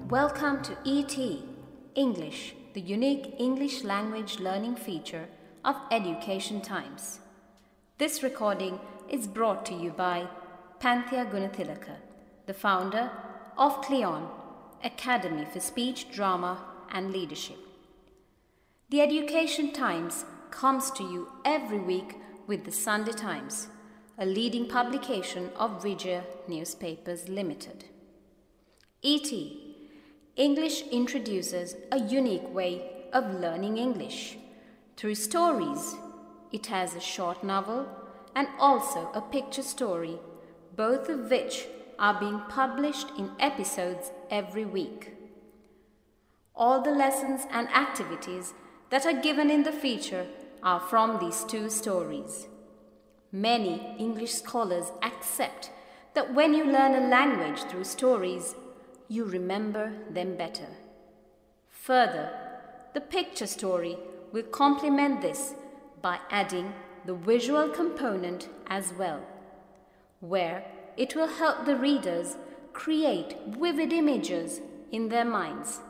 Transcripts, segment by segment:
Welcome to ET English, the unique English language learning feature of Education Times. This recording is brought to you by Panthea Gunathilaka, the founder of Cleon, Academy for Speech, Drama and Leadership. The Education Times comes to you every week with the Sunday Times, a leading publication of Vijaya Newspapers Limited. ET English introduces a unique way of learning English through stories. It has a short novel and also a picture story, both of which are being published in episodes every week. All the lessons and activities that are given in the feature are from these two stories. Many English scholars accept that when you learn a language through stories, you remember them better. Further, the picture story will complement this by adding the visual component as well, where it will help the readers create vivid images in their minds,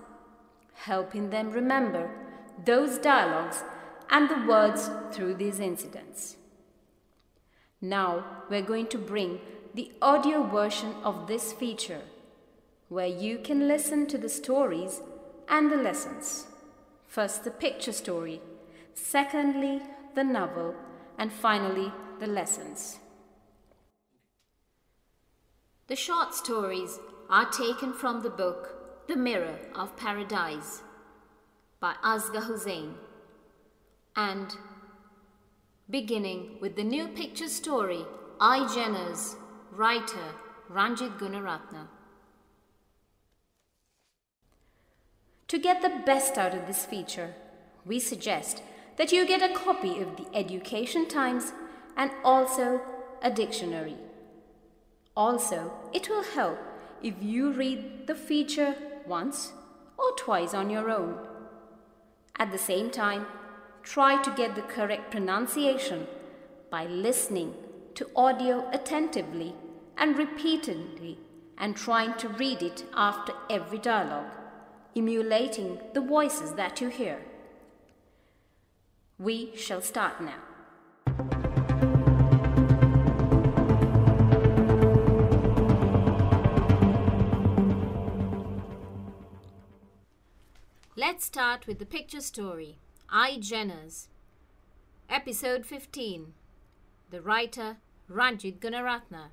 helping them remember those dialogues and the words through these incidents. Now we're going to bring the audio version of this feature, where you can listen to the stories and the lessons. First the picture story, secondly the novel, and finally the lessons. The short stories are taken from the book The Mirror of Paradise by Asghar Hussain, and beginning with the new picture story I, Jenners, writer Ranjit Gunaratne. To get the best out of this feature, we suggest that you get a copy of the Education Times and also a dictionary. Also, it will help if you read the feature once or twice on your own. At the same time, try to get the correct pronunciation by listening to audio attentively and repeatedly and trying to read it after every dialogue, emulating the voices that you hear. We shall start now. Let's start with the picture story, I, Jenners. Episode 15. The writer Ranjit Gunaratne.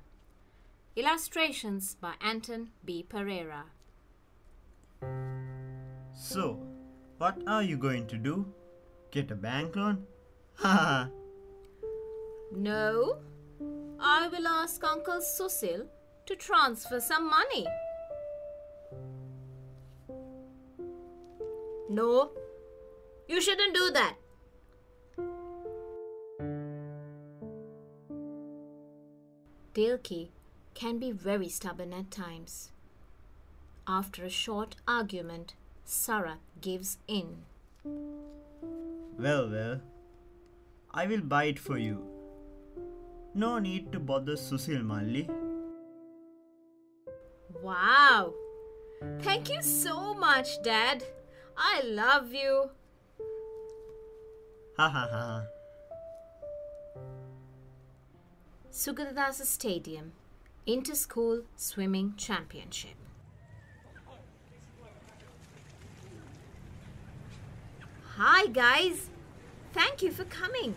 Illustrations by Anton B. Pereira. So, what are you going to do? Get a bank loan? Haha. No, I will ask Uncle Susil to transfer some money. No, you shouldn't do that. Dilki can be very stubborn at times. After a short argument, Sara gives in. Well, I will buy it for you. No need to bother Susil, Malli. Wow! Thank you so much, Dad. I love you. Ha ha ha. Sugadadasa Stadium, Inter-School Swimming Championship. Hi guys, thank you for coming.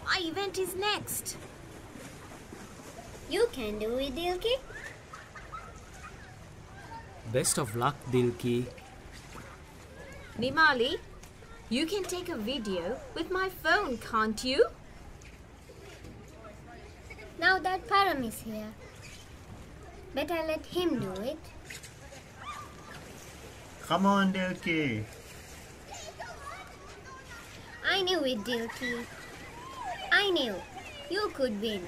My event is next. You can do it, Dilki. Best of luck, Dilki. Nimali, you can take a video with my phone, can't you? Now that Param is here, better let him do it. Come on, Dilki. I knew it, Dilki. I knew you could win.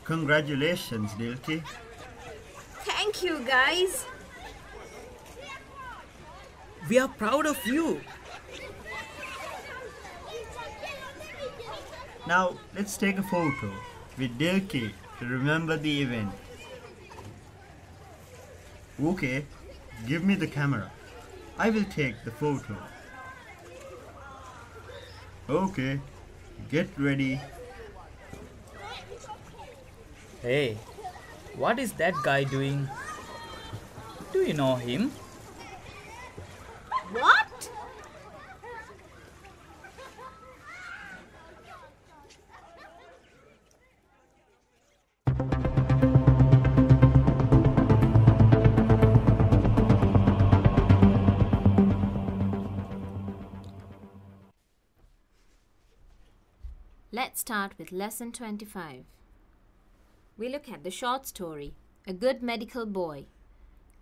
Congratulations, Dilki. Thank you, guys. We are proud of you. Now let's take a photo with Dilky to remember the event. Okay, give me the camera. I will take the photo. Okay, get ready. Hey, what is that guy doing? Do you know him? What? Let's start with Lesson 25. We look at the short story, A Good Medical Boy,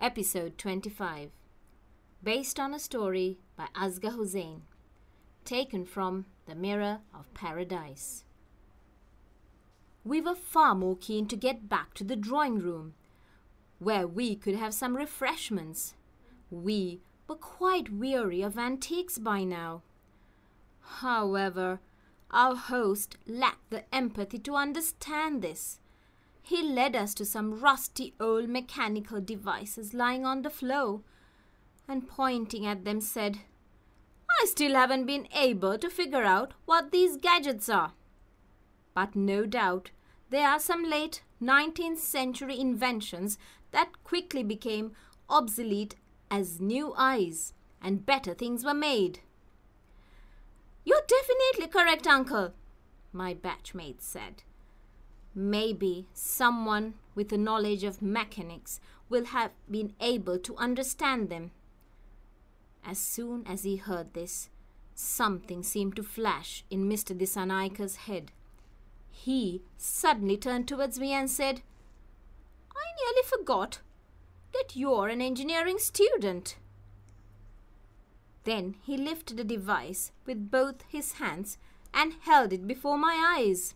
Episode 25, based on a story by Asghar Hussain, taken from The Mirror of Paradise. We were far more keen to get back to the drawing room, where we could have some refreshments. We were quite weary of antiques by now. However, our host lacked the empathy to understand this. He led us to some rusty old mechanical devices lying on the floor, and pointing at them said, "I still haven't been able to figure out what these gadgets are. But no doubt they are some late 19th century inventions that quickly became obsolete as new eyes and better things were made." "You're definitely correct, Uncle," my batchmate said. "Maybe someone with a knowledge of mechanics will have been able to understand them." As soon as he heard this, something seemed to flash in Mr. Dissanayaka's head. He suddenly turned towards me and said, "I nearly forgot that you're an engineering student." Then he lifted a device with both his hands and held it before my eyes.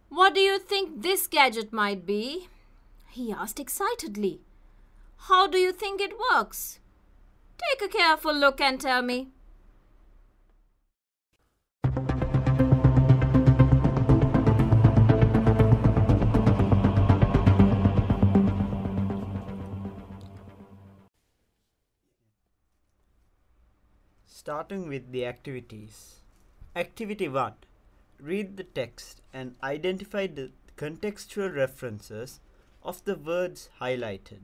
"What do you think this gadget might be?" he asked excitedly. "How do you think it works? Take a careful look and tell me." Starting with the activities. Activity 1. Read the text and identify the contextual references of the words highlighted.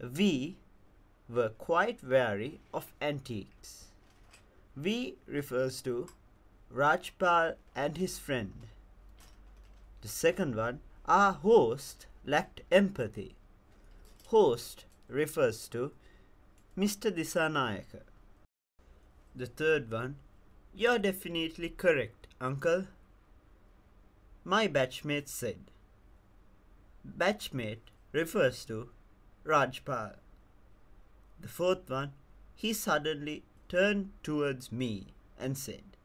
We were quite wary of antiques. We refers to Rajpal and his friend. The second one, our host lacked empathy. Host refers to Mr. Dissanayaka. The third one, you're definitely correct, Uncle, my batchmate said. Batchmate refers to Rajpal. The fourth one, he suddenly turned towards me and said.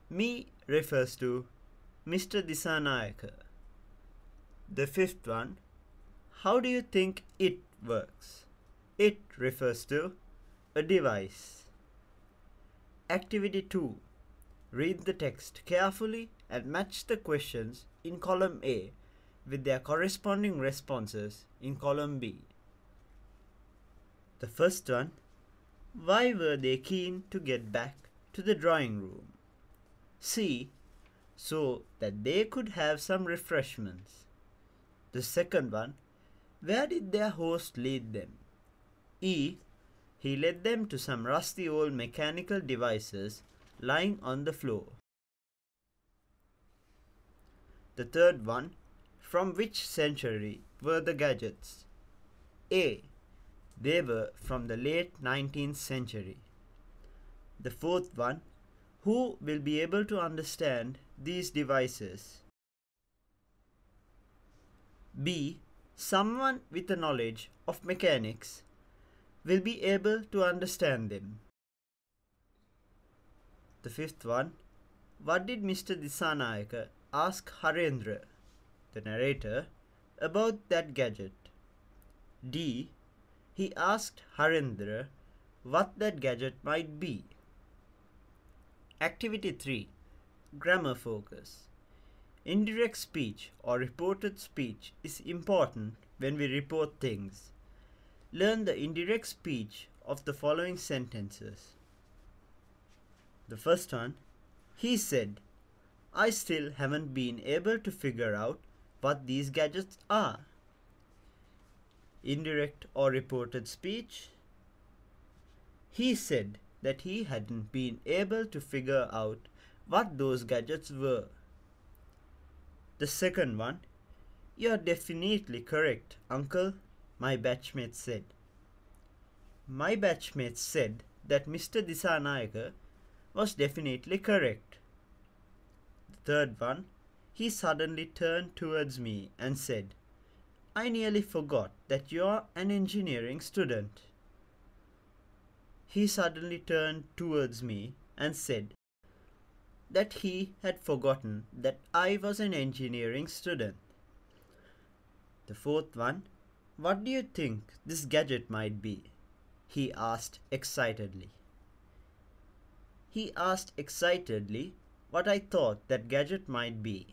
Me refers to Mr. Dissanayaka. The fifth one, how do you think it works? It refers to a device. Activity 2. Read the text carefully and match the questions in column A with their corresponding responses in column B. The first one, why were they keen to get back to the drawing room? C. So that they could have some refreshments. The second one, where did their host lead them? E. He led them to some rusty old mechanical devices lying on the floor. The third one, from which century were the gadgets? A. They were from the late 19th century. The fourth one, who will be able to understand these devices? B. Someone with a knowledge of mechanics will be able to understand them. The fifth one, what did Mr. Dissanayaka ask Harendra, the narrator, about that gadget? D. He asked Harendra what that gadget might be. Activity 3. grammar focus. Indirect speech or reported speech is important when we report things. Learn the indirect speech of the following sentences. The first one, he said, I still haven't been able to figure out what these gadgets are. Indirect or reported speech. He said that he hadn't been able to figure out what those gadgets were. The second one, you're definitely correct, uncle, my batchmate said. My batchmate said that Mr. Disanayaka was definitely correct. The third one, he suddenly turned towards me and said, I nearly forgot that you're an engineering student. He suddenly turned towards me and said that he had forgotten that I was an engineering student. The fourth one, what do you think this gadget might be? He asked excitedly. He asked excitedly what I thought that gadget might be.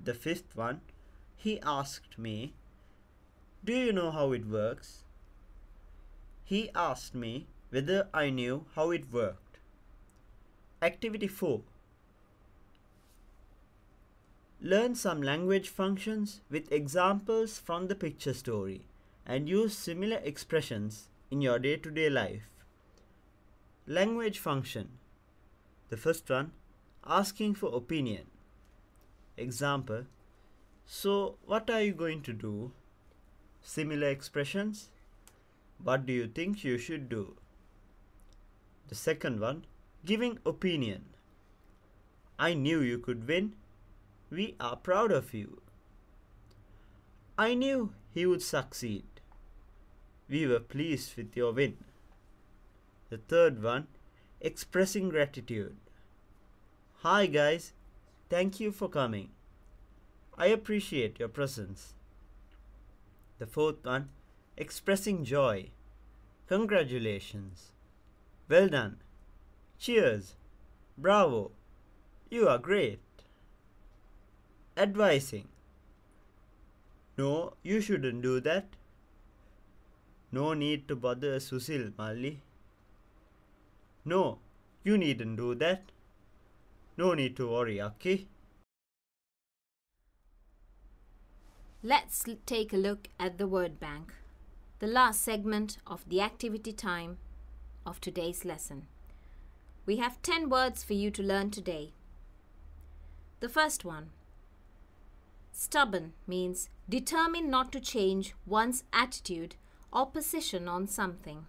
The fifth one, he asked me, do you know how it works? He asked me whether I knew how it worked. Activity 4. Learn some language functions with examples from the picture story and use similar expressions in your day-to-day life. Language function. The first one, asking for opinion. Example, so what are you going to do? Similar expressions, what do you think you should do? The second one, giving opinion. I knew you could win. We are proud of you. I knew he would succeed. We were pleased with your win. The third one, expressing gratitude. Hi guys, thank you for coming. I appreciate your presence. The fourth one, expressing joy. Congratulations. Well done. Cheers. Bravo. You are great. Advising. No, you shouldn't do that. No need to bother Susil, Malli. No, you needn't do that. No need to worry, Aki. Let's take a look at the word bank, the last segment of the activity time of today's lesson. We have 10 words for you to learn today. The first one, stubborn, means determined not to change one's attitude or position on something.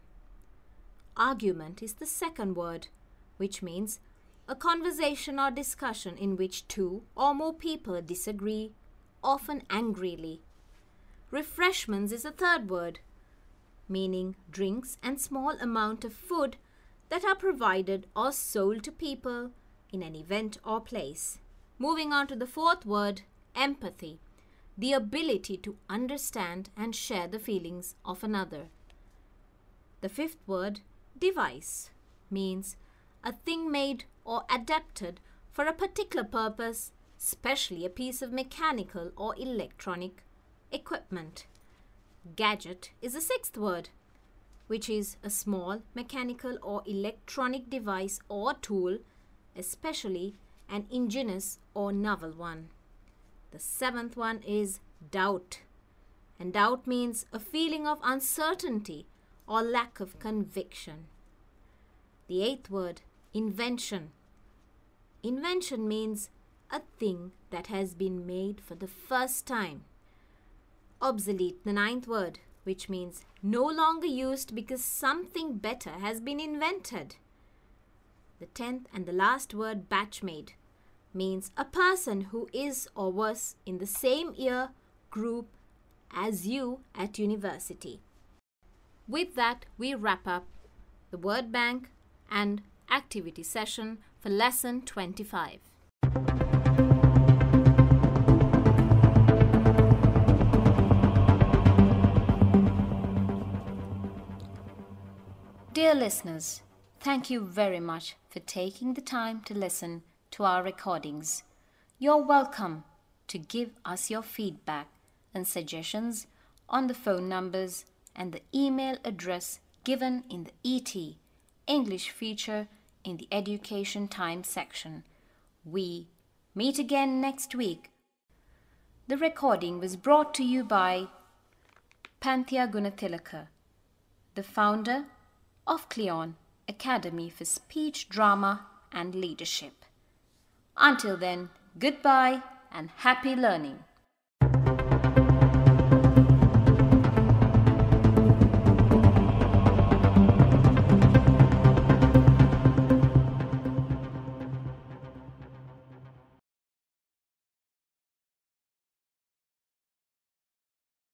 Argument is the second word, which means a conversation or discussion in which two or more people disagree, often angrily. Refreshments is the third word, meaning drinks and small amount of food that are provided or sold to people in an event or place. Moving on to the fourth word, empathy, the ability to understand and share the feelings of another. The fifth word, device, means a thing made or adapted for a particular purpose, especially a piece of mechanical or electronic equipment. Gadget is the sixth word, which is a small mechanical or electronic device or tool, especially an ingenious or novel one. The seventh one is doubt, and doubt means a feeling of uncertainty or lack of conviction. The eighth word, invention. Invention means a thing that has been made for the first time. Obsolete, the ninth word, which means no longer used because something better has been invented. The 10th and the last word, batchmate, means a person who is or was in the same year group as you at university. With that, we wrap up the word bank and activity session for lesson 25. Dear listeners, thank you very much for taking the time to listen to our recordings. You're welcome to give us your feedback and suggestions on the phone numbers and the email address given in the ET English feature in the Education Time section. We meet again next week. The recording was brought to you by Panthea Gunathilaka, the founder of Cleon Academy for Speech, Drama and Leadership. Until then, goodbye and happy learning.